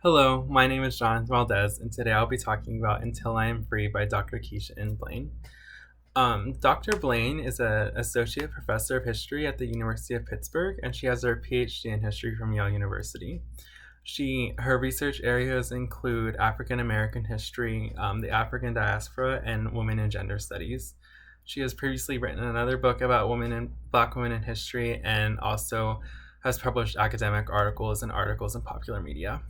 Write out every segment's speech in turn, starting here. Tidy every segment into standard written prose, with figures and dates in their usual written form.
Hello, my name is Jonathan Valdez, and today I'll be talking about Until I Am Free by Dr. Keisha N. Blaine. Dr. Blaine is an associate professor of history at the University of Pittsburgh, and she has her PhD in history from Yale University. Her research areas include African American history, the African diaspora, and women and gender studies. She has previously written another book about Black women in history, and also has published academic articles and articles in popular media.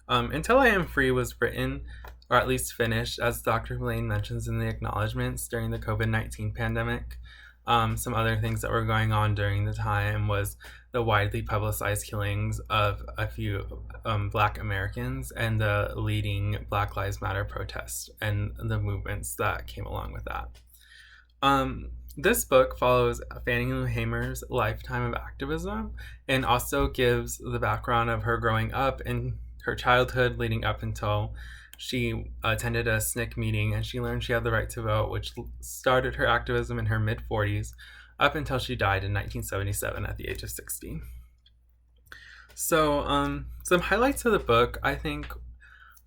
Until I Am Free was written, or at least finished, as Dr. Blaine mentions in the acknowledgments, during the COVID-19 pandemic. Some other things that were going on during the time was the widely publicized killings of a few Black Americans and the leading Black Lives Matter protests and the movements that came along with that. This book follows Fannie Lou Hamer's lifetime of activism and also gives the background of her growing up and her childhood leading up until she attended a SNCC meeting and she learned she had the right to vote, which started her activism in her mid-40s up until she died in 1977 at the age of 60. Some highlights of the book, I think,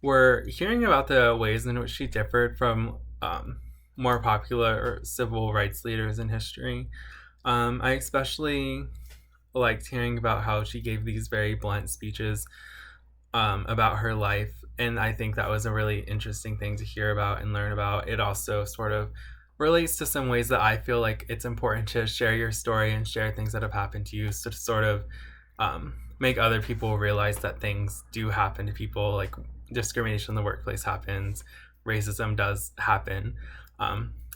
were hearing about the ways in which she differed from more popular civil rights leaders in history. I especially liked hearing about how she gave these very blunt speeches about her life, and I think that was a really interesting thing to hear about and learn about. It also sort of relates to some ways that I feel like it's important to share your story and share things that have happened to you, so to sort of make other people realize that things do happen to people, like discrimination in the workplace happens, racism does happen.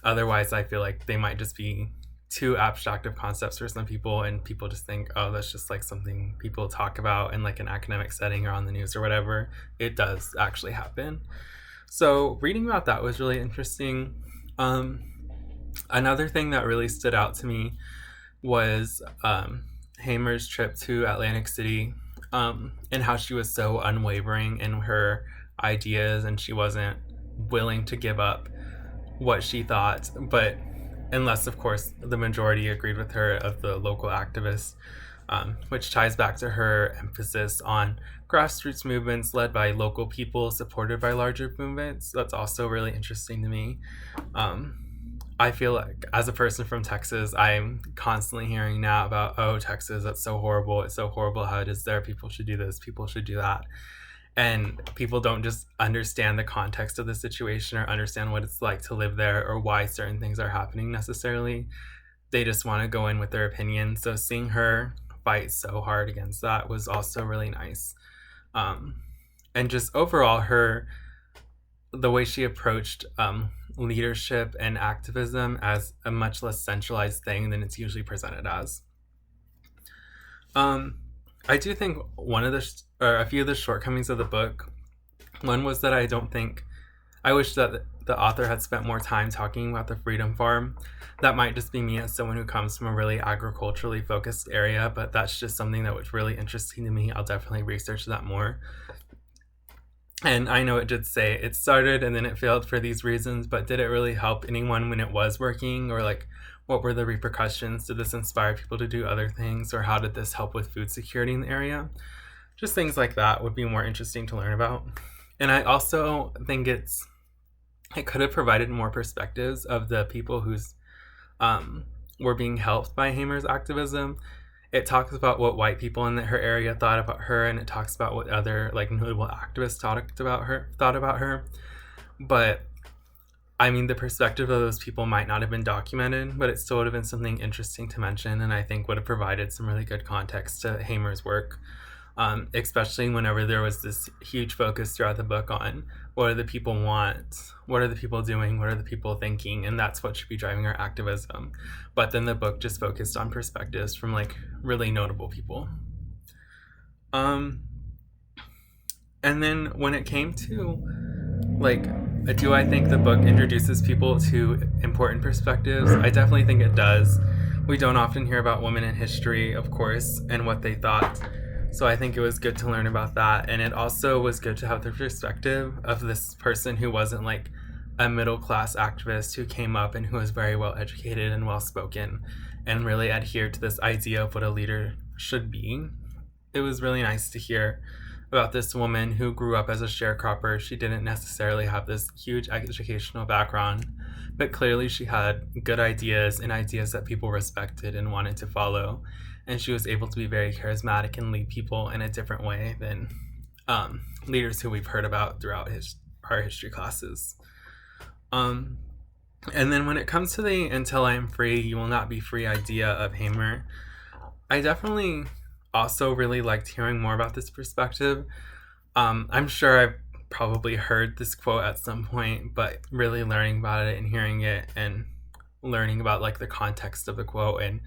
Otherwise, I feel like they might just be too abstract of concepts for some people, and people just think, oh, that's just like something people talk about in like an academic setting or on the news or whatever. It does actually happen. So reading about that was really interesting. Another thing that really stood out to me was Hamer's trip to Atlantic City, and how she was so unwavering in her ideas and she wasn't willing to give up what she thought, but unless of course the majority agreed with her of the local activists, which ties back to her emphasis on grassroots movements led by local people supported by larger movements. That's also really interesting to me. I feel like as a person from Texas, I'm constantly hearing now about, oh, Texas, that's so horrible, it's so horrible how it is there, people should do this, people should do that. And people don't just understand the context of the situation or understand what it's like to live there or why certain things are happening necessarily. They just want to go in with their opinion. So seeing her fight so hard against that was also really nice. And just overall, the way she approached leadership and activism as a much less centralized thing than it's usually presented as. I do think a few of the shortcomings of the book, one was that I wish that the author had spent more time talking about the Freedom Farm. That might just be me as someone who comes from a really agriculturally focused area, but that's just something that was really interesting to me. I'll definitely research that more. And I know it did say it started and then it failed for these reasons, but did it really help anyone when it was working? Or like, what were the repercussions? Did this inspire people to do other things? Or how did this help with food security in the area? Just things like that would be more interesting to learn about. And I also think it could have provided more perspectives of the people who's were being helped by Hamer's activism. It talks about what white people in her area thought about her, and it talks about what other like notable activists thought about her. But I mean, the perspective of those people might not have been documented, but it still would have been something interesting to mention, and I think would have provided some really good context to Hamer's work, especially whenever there was this huge focus throughout the book on what do the people want, what are the people doing, what are the people thinking, and that's what should be driving our activism. But then the book just focused on perspectives from like really notable people. And then when it came to like, do I think the book introduces people to important perspectives? I definitely think it does. We don't often hear about women in history, of course, and what they thought. So I think it was good to learn about that. And it also was good to have the perspective of this person who wasn't like a middle-class activist who came up and who was very well educated and well-spoken and really adhered to this idea of what a leader should be. it was really nice to hear about this woman who grew up as a sharecropper. She didn't necessarily have this huge educational background, but clearly she had good ideas and ideas that people respected and wanted to follow. And she was able to be very charismatic and lead people in a different way than leaders who we've heard about throughout our history classes. And then when it comes to the "until I am free, you will not be free" idea of Hamer, I definitely also really liked hearing more about this perspective. I'm sure I've probably heard this quote at some point, but really learning about it and hearing it and learning about like the context of the quote and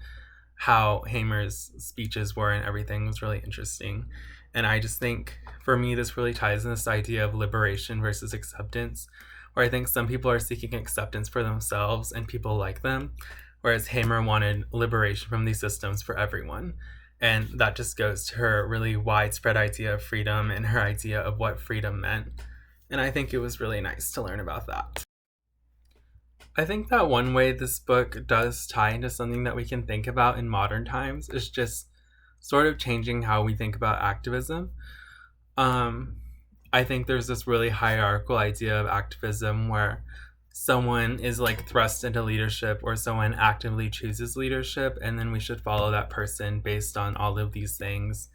how Hamer's speeches were and everything was really interesting. And I just think for me, this really ties in this idea of liberation versus acceptance, where I think some people are seeking acceptance for themselves and people like them, whereas Hamer wanted liberation from these systems for everyone. And that just goes to her really widespread idea of freedom and her idea of what freedom meant. And I think it was really nice to learn about that. I think that one way this book does tie into something that we can think about in modern times is just sort of changing how we think about activism. I think there's this really hierarchical idea of activism where someone is like thrust into leadership or someone actively chooses leadership, and then we should follow that person based on all of these things.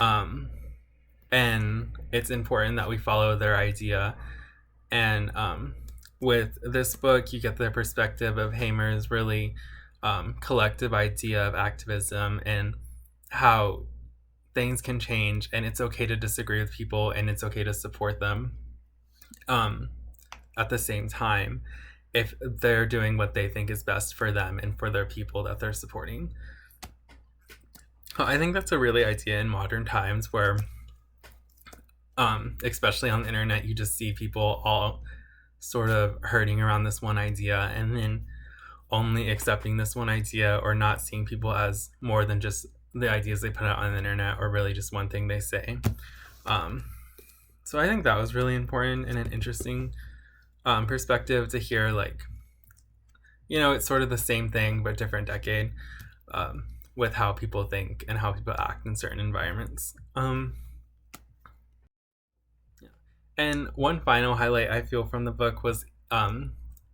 And it's important that we follow their idea. And with this book, you get the perspective of Hamer's really collective idea of activism and how things can change, and it's okay to disagree with people and it's okay to support them at the same time if they're doing what they think is best for them and for their people that they're supporting. I think that's a really idea in modern times where especially on the internet, you just see people all sort of herding around this one idea and then only accepting this one idea or not seeing people as more than just the ideas they put out on the internet or really just one thing they say. So I think that was really important and an interesting perspective to hear, like, you know, it's sort of the same thing but different decade with how people think and how people act in certain environments. And one final highlight I feel from the book was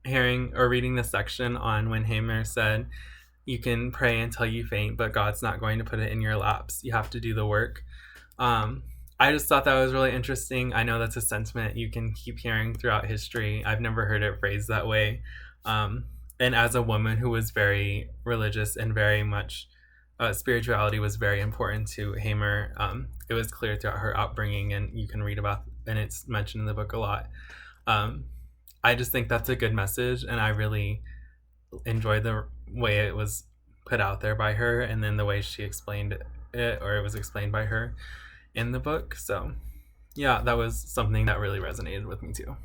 hearing or reading the section on when Hamer said, "You can pray until you faint, but God's not going to put it in your laps. You have to do the work." I just thought that was really interesting. I know that's a sentiment you can keep hearing throughout history. I've never heard it phrased that way. And as a woman who was very religious and very much spirituality was very important to Hamer, it was clear throughout her upbringing, and you can read about, and it's mentioned in the book a lot. I just think that's a good message, and I really enjoyed the way it was put out there by her, and then the way she explained it, or it was explained by her in the book. So yeah, that was something that really resonated with me too.